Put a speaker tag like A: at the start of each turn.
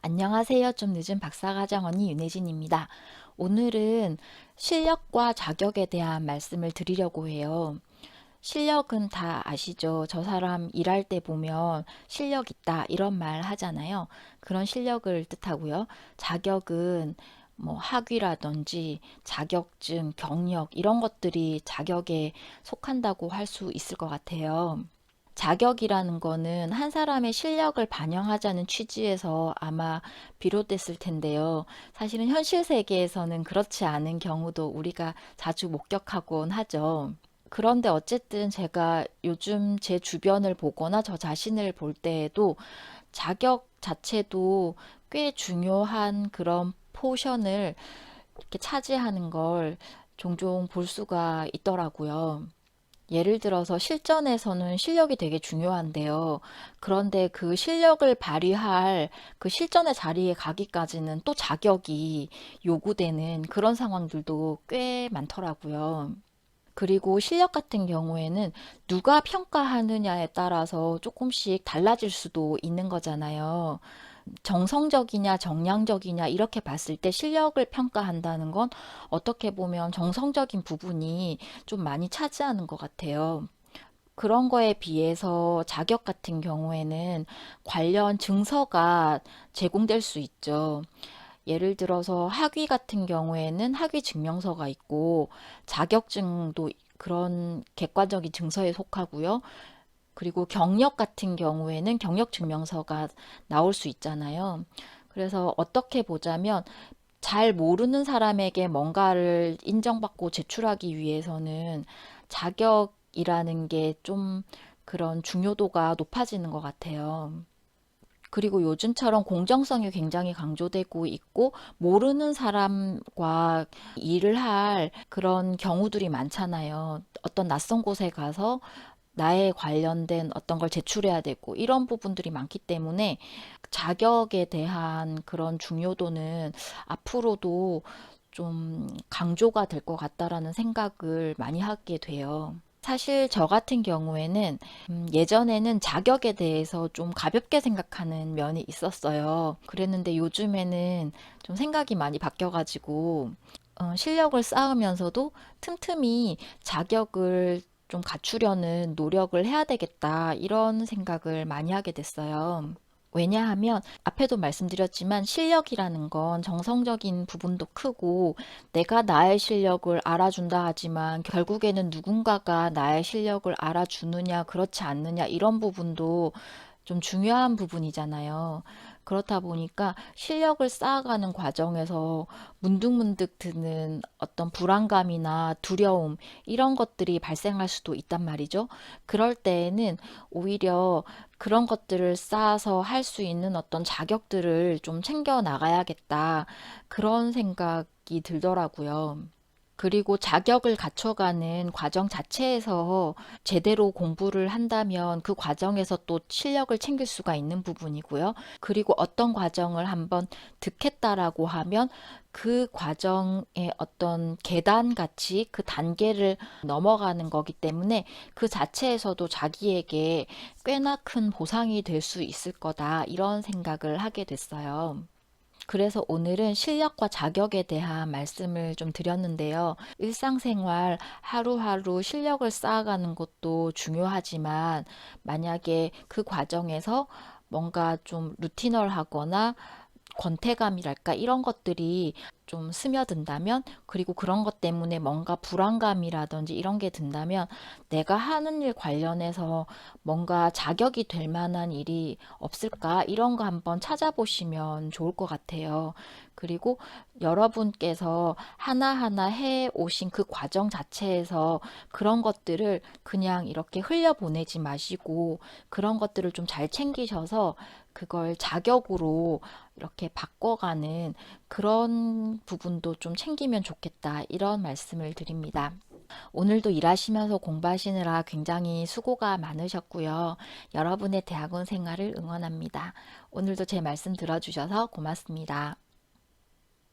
A: 안녕하세요. 좀 늦은 박사과정 언니 윤혜진입니다. 오늘은 실력과 자격에 대한 말씀을 드리려고 해요. 실력은 다 아시죠? 저 사람 일할 때 보면 실력 있다 이런 말 하잖아요. 그런 실력을 뜻하고요. 자격은 뭐 학위라든지 자격증, 경력 이런 것들이 자격에 속한다고 할 수 있을 것 같아요. 자격이라는 거는 한 사람의 실력을 반영하자는 취지에서 아마 비롯됐을 텐데요. 사실은 현실 세계에서는 그렇지 않은 경우도 우리가 자주 목격하곤 하죠. 그런데 어쨌든 제가 요즘 제 주변을 보거나 저 자신을 볼 때에도 자격 자체도 꽤 중요한 그런 포션을 이렇게 차지하는 걸 종종 볼 수가 있더라고요. 예를 들어서 실전에서는 실력이 되게 중요한데요. 그런데 그 실력을 발휘할 그 실전의 자리에 가기까지는 또 자격이 요구되는 그런 상황들도 꽤 많더라고요. 그리고 실력 같은 경우에는 누가 평가하느냐에 따라서 조금씩 달라질 수도 있는 거잖아요. 정성적이냐 정량적이냐 이렇게 봤을 때 실력을 평가한다는 건 어떻게 보면 정성적인 부분이 좀 많이 차지하는 것 같아요. 그런 거에 비해서 자격 같은 경우에는 관련 증서가 제공될 수 있죠. 예를 들어서 학위 같은 경우에는 학위 증명서가 있고 자격증도 그런 객관적인 증서에 속하고요. 그리고 경력 같은 경우에는 경력 증명서가 나올 수 있잖아요. 그래서 어떻게 보자면 잘 모르는 사람에게 뭔가를 인정받고 제출하기 위해서는 자격이라는 게 좀 그런 중요도가 높아지는 것 같아요. 그리고 요즘처럼 공정성이 굉장히 강조되고 있고 모르는 사람과 일을 할 그런 경우들이 많잖아요. 어떤 낯선 곳에 가서 나에 관련된 어떤 걸 제출해야 되고 이런 부분들이 많기 때문에 자격에 대한 그런 중요도는 앞으로도 좀 강조가 될 것 같다라는 생각을 많이 하게 돼요. 사실 저 같은 경우에는 예전에는 자격에 대해서 좀 가볍게 생각하는 면이 있었어요. 그랬는데 요즘에는 좀 생각이 많이 바뀌어가지고 실력을 쌓으면서도 틈틈이 자격을 좀 갖추려는 노력을 해야 되겠다 이런 생각을 많이 하게 됐어요. 왜냐하면 앞에도 말씀드렸지만 실력이라는 건 정성적인 부분도 크고 내가 나의 실력을 알아준다 하지만 결국에는 누군가가 나의 실력을 알아주느냐 그렇지 않느냐 이런 부분도 좀 중요한 부분이잖아요. 그렇다 보니까 실력을 쌓아가는 과정에서 문득문득 드는 어떤 불안감이나 두려움 이런 것들이 발생할 수도 있단 말이죠. 그럴 때에는 오히려 그런 것들을 쌓아서 할 수 있는 어떤 자격들을 좀 챙겨 나가야겠다. 그런 생각이 들더라고요. 그리고 자격을 갖춰가는 과정 자체에서 제대로 공부를 한다면 그 과정에서 또 실력을 챙길 수가 있는 부분이고요. 그리고 어떤 과정을 한번 득했다라고 하면 그 과정의 어떤 계단 같이 그 단계를 넘어가는 거기 때문에 그 자체에서도 자기에게 꽤나 큰 보상이 될 수 있을 거다. 이런 생각을 하게 됐어요. 그래서 오늘은 실력과 자격에 대한 말씀을 좀 드렸는데요. 일상생활 하루하루 실력을 쌓아가는 것도 중요하지만 만약에 그 과정에서 뭔가 좀 루틴얼하거나 권태감이랄까 이런 것들이 좀 스며든다면 그리고 그런 것 때문에 뭔가 불안감이라든지 이런 게 든다면 내가 하는 일 관련해서 뭔가 자격이 될 만한 일이 없을까 이런 거 한번 찾아보시면 좋을 것 같아요. 그리고 여러분께서 하나하나 해 오신 그 과정 자체에서 그런 것들을 그냥 이렇게 흘려보내지 마시고 그런 것들을 좀 잘 챙기셔서 그걸 자격으로 이렇게 바꿔가는 그런 부분도 좀 챙기면 좋겠다. 이런 말씀을 드립니다. 오늘도 일하시면서 공부하시느라 굉장히 수고가 많으셨고요. 여러분의 대학원 생활을 응원합니다. 오늘도 제 말씀 들어주셔서 고맙습니다.